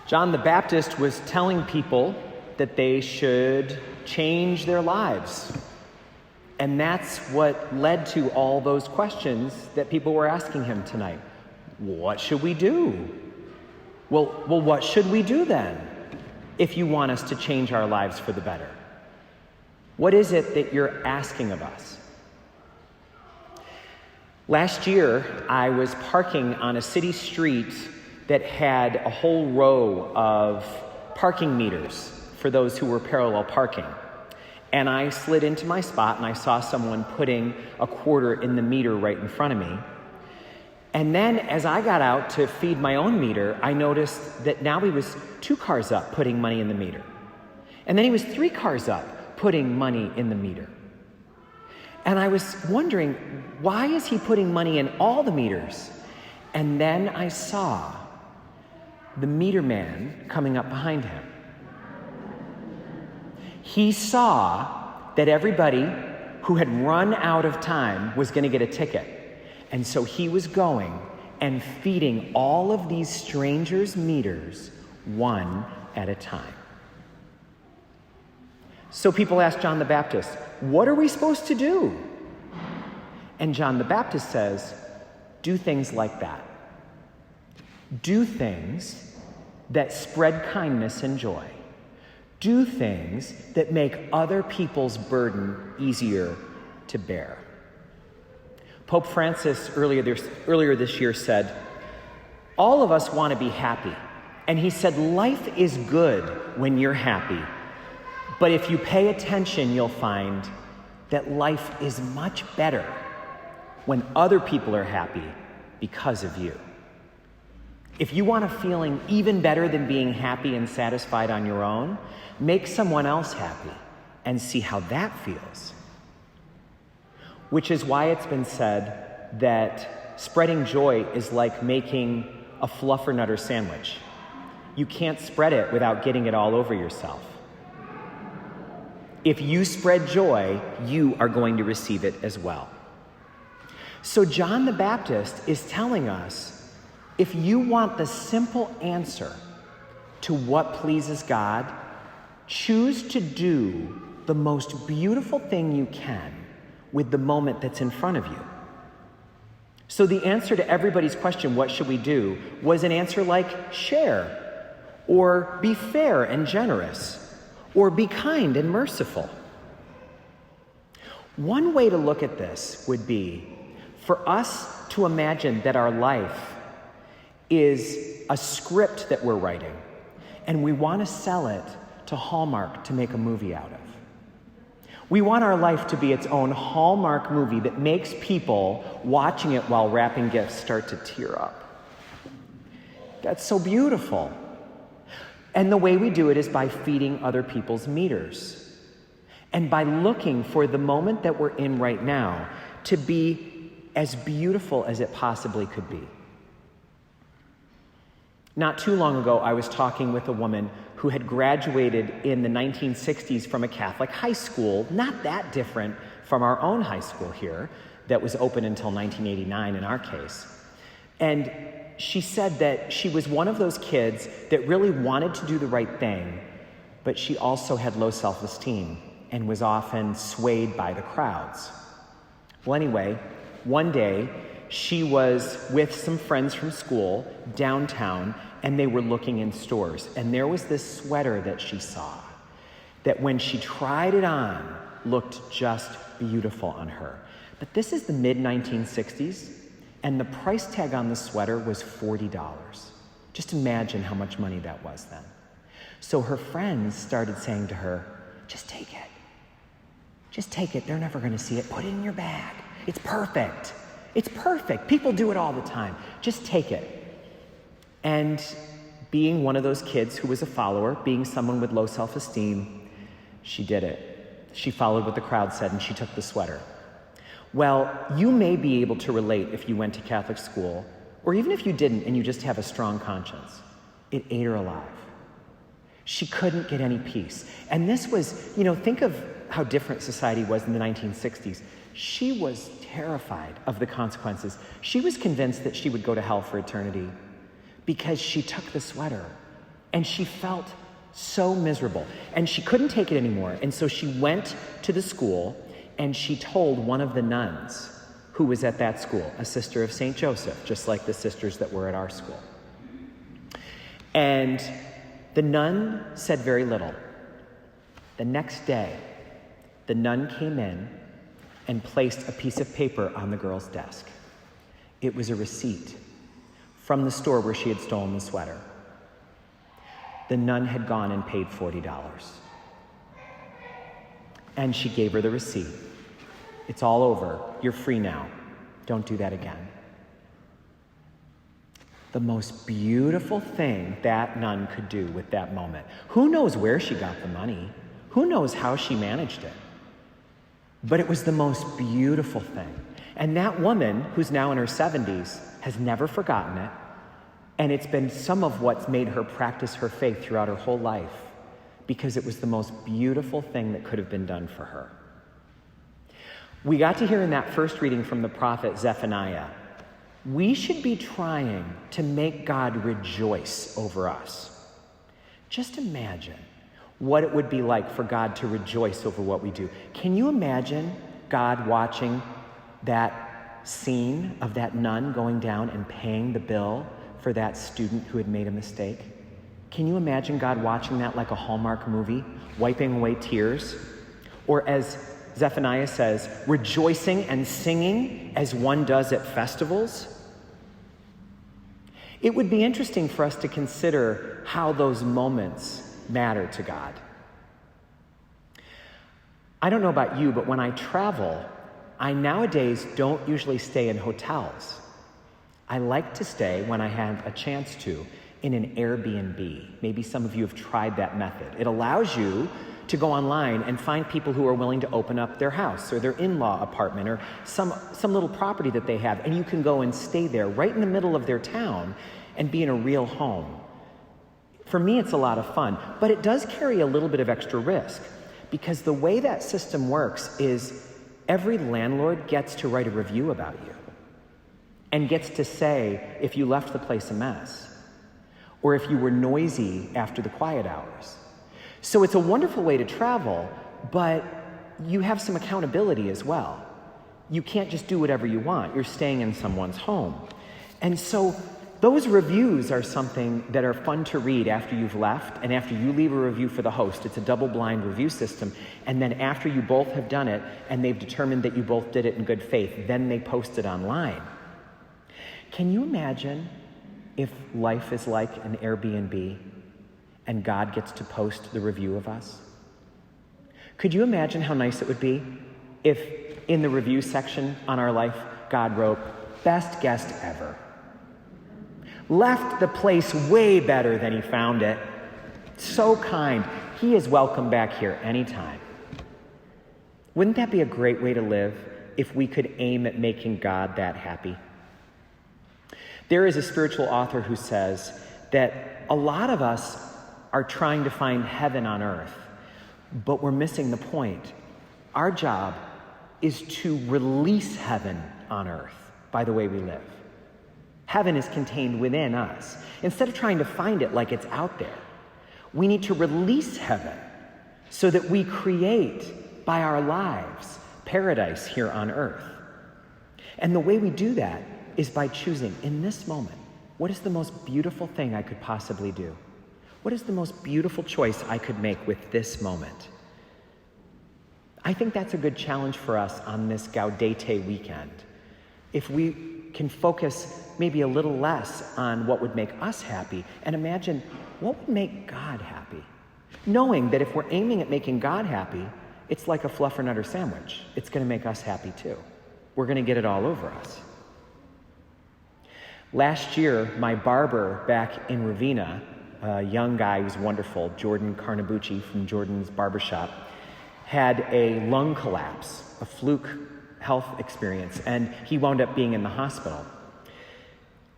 John the Baptist was telling people that they should change their lives. And that's what led to all those questions that people were asking him tonight. What should we do? Well, what should we do then if you want us to change our lives for the better? What is it that you're asking of us? Last year, I was parking on a city street that had a whole row of parking meters for those who were parallel parking. And I slid into my spot and I saw someone putting a quarter in the meter right in front of me. And then as I got out to feed my own meter, I noticed that now he was 2 cars up putting money in the meter. And then he was 3 cars up putting money in the meter. And I was wondering, why is he putting money in all the meters? And then I saw the meter man coming up behind him. He saw that everybody who had run out of time was going to get a ticket. And so he was going and feeding all of these strangers' meters one at a time. So people asked John the Baptist, what are we supposed to do? And John the Baptist says, do things like that. Do things that spread kindness and joy. Do things that make other people's burden easier to bear. Pope Francis earlier this year said, all of us want to be happy. And he said, life is good when you're happy. But if you pay attention, you'll find that life is much better when other people are happy because of you. If you want a feeling even better than being happy and satisfied on your own, make someone else happy and see how that feels. Which is why it's been said that spreading joy is like making a fluffernutter sandwich. You can't spread it without getting it all over yourself. If you spread joy, you are going to receive it as well. So John the Baptist is telling us, if you want the simple answer to what pleases God, choose to do the most beautiful thing you can with the moment that's in front of you. So the answer to everybody's question, what should we do, was an answer like share, or be fair and generous, or be kind and merciful. One way to look at this would be for us to imagine that our life is a script that we're writing, and we want to sell it to Hallmark to make a movie out of. We want our life to be its own Hallmark movie that makes people watching it while wrapping gifts start to tear up. That's so beautiful. And the way we do it is by feeding other people's meters, and by looking for the moment that we're in right now to be as beautiful as it possibly could be. Not too long ago, I was talking with a woman who had graduated in the 1960s from a Catholic high school, not that different from our own high school here, that was open until 1989 in our case. And she said that she was one of those kids that really wanted to do the right thing, but she also had low self-esteem and was often swayed by the crowds. Well, anyway, one day, she was with some friends from school downtown, and they were looking in stores. And there was this sweater that she saw that when she tried it on, looked just beautiful on her. But this is the mid-1960s, and the price tag on the sweater was $40. Just imagine how much money that was then. So her friends started saying to her, just take it. Just take it. They're never going to see it. Put it in your bag. It's perfect. It's perfect. People do it all the time. Just take it. And being one of those kids who was a follower, being someone with low self-esteem, she did it. She followed what the crowd said, and she took the sweater. Well, you may be able to relate if you went to Catholic school, or even if you didn't and you just have a strong conscience. It ate her alive. She couldn't get any peace. And this was, think of how different society was in the 1960s. She was terrified of the consequences. She was convinced that she would go to hell for eternity because she took the sweater And she felt so miserable. And she couldn't take it anymore. And so she went to the school and she told one of the nuns who was at that school, a sister of St. Joseph, just like the sisters that were at our school. And the nun said very little. The next day, the nun came in and placed a piece of paper on the girl's desk. It was a receipt from the store where she had stolen the sweater. The nun had gone and paid $40. And she gave her the receipt. It's all over. You're free now. Don't do that again. The most beautiful thing that nun could do with that moment. Who knows where she got the money? Who knows how she managed it? But it was the most beautiful thing. And that woman, who's now in her 70s, has never forgotten it. And it's been some of what's made her practice her faith throughout her whole life, because it was the most beautiful thing that could have been done for her. We got to hear in that first reading from the prophet Zephaniah, we should be trying to make God rejoice over us. Just imagine what it would be like for God to rejoice over what we do. Can you imagine God watching that scene of that nun going down and paying the bill for that student who had made a mistake? Can you imagine God watching that like a Hallmark movie, wiping away tears? Or as Zephaniah says, rejoicing and singing as one does at festivals? It would be interesting for us to consider how those moments matter to God. I don't know about you, but when I travel, I nowadays don't usually stay in hotels. I like to stay, when I have a chance to, in an Airbnb. Maybe some of you have tried that method. It allows you to go online and find people who are willing to open up their house or their in-law apartment or some little property that they have, and you can go and stay there right in the middle of their town and be in a real home. For me, it's a lot of fun, but it does carry a little bit of extra risk, because the way that system works is every landlord gets to write a review about you and gets to say if you left the place a mess or if you were noisy after the quiet hours. So it's a wonderful way to travel, but you have some accountability as well. You can't just do whatever you want. You're staying in someone's home. And so those reviews are something that are fun to read after you've left and after you leave a review for the host. It's a double-blind review system. And then after you both have done it and they've determined that you both did it in good faith, then they post it online. Can you imagine if life is like an Airbnb and God gets to post the review of us? Could you imagine how nice it would be if in the review section on our life, God wrote, "Best guest ever. Left the place way better than he found it. So kind. He is welcome back here anytime." Wouldn't that be a great way to live if we could aim at making God that happy? There is a spiritual author who says that a lot of us are trying to find heaven on earth, but we're missing the point. Our job is to release heaven on earth by the way we live. Heaven is contained within us. Instead of trying to find it like it's out there, we need to release heaven so that we create by our lives paradise here on earth. And the way we do that is by choosing in this moment, what is the most beautiful thing I could possibly do? What is the most beautiful choice I could make with this moment? I think that's a good challenge for us on this Gaudete weekend. If we can focus maybe a little less on what would make us happy and imagine what would make God happy. Knowing that if we're aiming at making God happy, it's like a fluffernutter sandwich. It's going to make us happy too. We're going to get it all over us. Last year, my barber back in Ravenna, a young guy who's wonderful, Jordan Carnabucci from Jordan's Barbershop, had a lung collapse, a fluke health experience, and he wound up being in the hospital.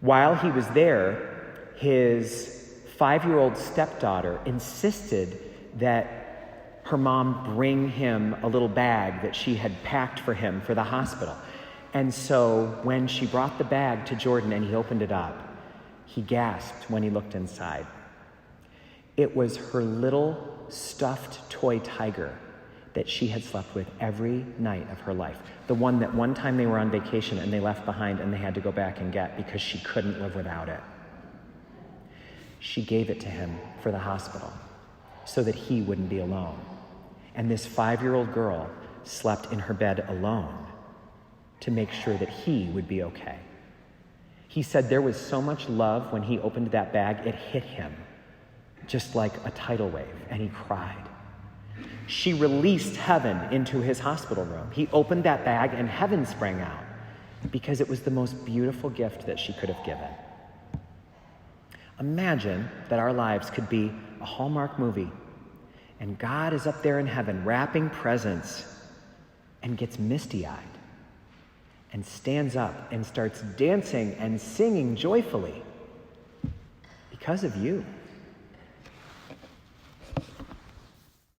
While he was there, his 5-year-old stepdaughter insisted that her mom bring him a little bag that she had packed for him for the hospital. And so when she brought the bag to Jordan and he opened it up, he gasped when he looked inside. It was her little stuffed toy tiger that she had slept with every night of her life. The one that one time they were on vacation and they left behind and they had to go back and get because she couldn't live without it. She gave it to him for the hospital so that he wouldn't be alone. And this 5-year-old girl slept in her bed alone to make sure that he would be okay. He said there was so much love when he opened that bag, it hit him just like a tidal wave, and he cried. She released heaven into his hospital room. He opened that bag and heaven sprang out because it was the most beautiful gift that she could have given. Imagine that our lives could be a Hallmark movie and God is up there in heaven wrapping presents and gets misty-eyed and stands up and starts dancing and singing joyfully because of you.